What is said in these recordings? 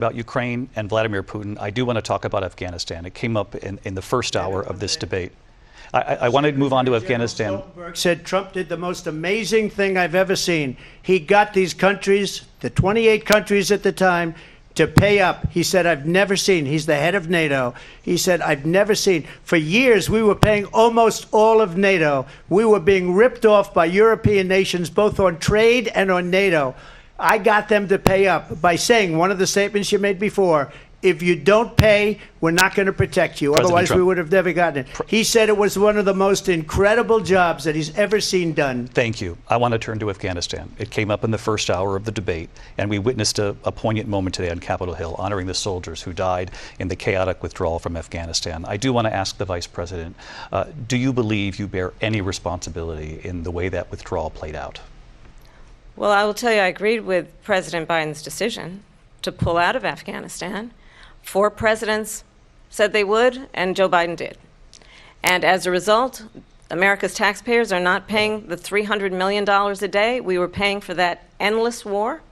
About Ukraine and Vladimir Putin, I do want to talk about Afghanistan. It came up in the first hour of this debate. I wanted to move on to Afghanistan. Stoltenberg said Trump did the most amazing thing I've ever seen. He got these countries, the 28 countries at the time, to pay up. He said, I've never seen. He's the head of NATO. He said, I've never seen. For years, we were paying almost all of NATO. We were being ripped off by European nations, both on trade and on NATO. I got them to pay up by saying one of the statements you made before, if you don't pay, we're not going to protect you. Otherwise, we would have never gotten it. He said it was one of the most incredible jobs that he's ever seen done. Thank you. I want to turn to Afghanistan. It came up in the first hour of the debate, and we witnessed a poignant moment today on Capitol Hill, honoring the soldiers who died in the chaotic withdrawal from Afghanistan. I do want to ask the Vice President, do you believe you bear any responsibility in the way that withdrawal played out? Well, I will tell you, I agreed with President Biden's decision to pull out of Afghanistan. 4 presidents said they would, and Joe Biden did. And as a result, America's taxpayers are not paying the $300 million a day we were paying for that endless war.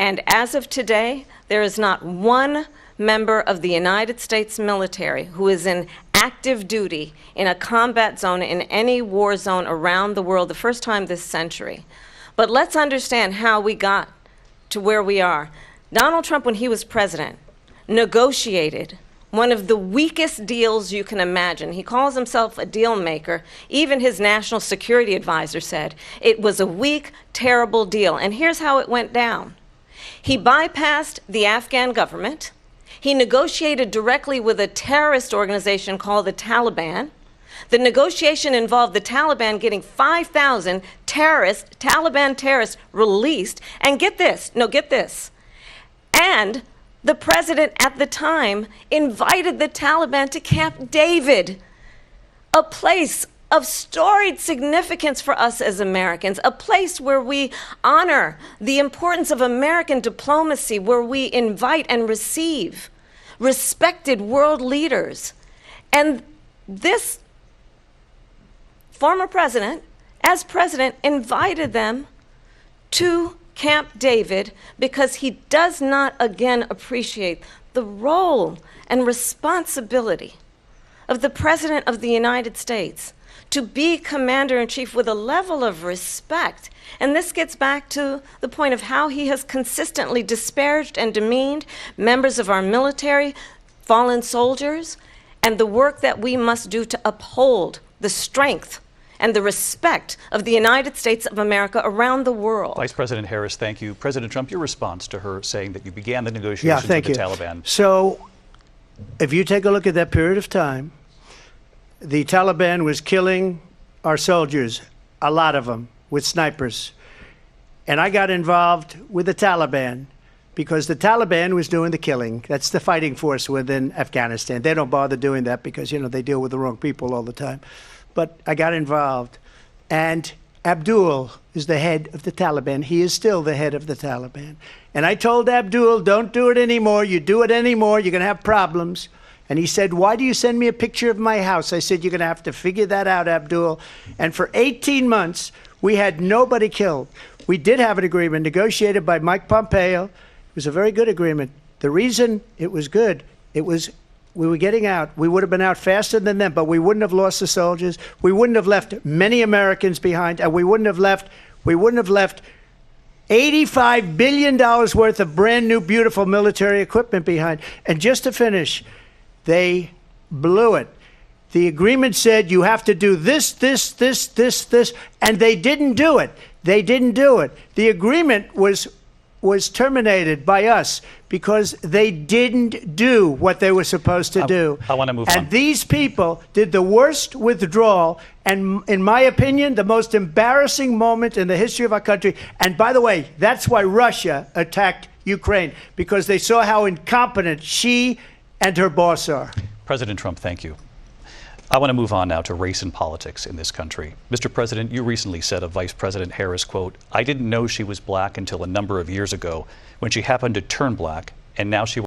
And as of today, there is not one member of the United States military who is in active duty in a combat zone in any war zone around the world, the first time this century. But let's understand how we got to where we are. Donald Trump, when he was president, negotiated one of the weakest deals you can imagine. He calls himself a deal maker. Even his national security advisor said it was a weak, terrible deal. And here's how it went down. He bypassed the Afghan government. He negotiated directly with a terrorist organization called the Taliban. The negotiation involved the Taliban getting 5,000 Taliban terrorists released. And get this, and the president at the time invited the Taliban to Camp David, a place of storied significance for us as Americans, a place where we honor the importance of American diplomacy, where we invite and receive respected world leaders. And this former president, as president, invited them to Camp David because he does not again appreciate the role and responsibility of the President of the United States to be commander-in-chief with a level of respect. And this gets back to the point of how he has consistently disparaged and demeaned members of our military, fallen soldiers, and the work that we must do to uphold the strength and the respect of the United States of America around the world. Vice President Harris, thank you. President Trump, your response to her saying that you began the negotiations with the Taliban. So if you take a look at that period of time, the Taliban was killing our soldiers, a lot of them, with snipers. And I got involved with the Taliban because the Taliban was doing the killing. That's the fighting force within Afghanistan. They don't bother doing that because, you know, they deal with the wrong people all the time. But I got involved, and Abdul is the head of the Taliban. He is still the head of the Taliban. And I told Abdul, don't do it anymore. You do it anymore, you're going to have problems. And he said, why do you send me a picture of my house? I said, you're going to have to figure that out, Abdul. And for 18 months, we had nobody killed. We did have an agreement negotiated by Mike Pompeo. It was a very good agreement. The reason it was good, we were getting out. We would have been out faster than them, but we wouldn't have lost the soldiers. We wouldn't have left many Americans behind, and we wouldn't have left $85 billion worth of brand new, beautiful military equipment behind. And just to finish, they blew it. The agreement said you have to do this, and they didn't do it. They didn't do it. The agreement was terminated by us because they didn't do what they were supposed to do. I want to move on. And these people did the worst withdrawal, and in my opinion, the most embarrassing moment in the history of our country. And by the way, that's why Russia attacked Ukraine, because they saw how incompetent she and her boss are. President Trump, thank you. I want to move on now to race and politics in this country. Mr. President, you recently said of Vice President Harris, quote, I didn't know she was black until a number of years ago when she happened to turn black, and now she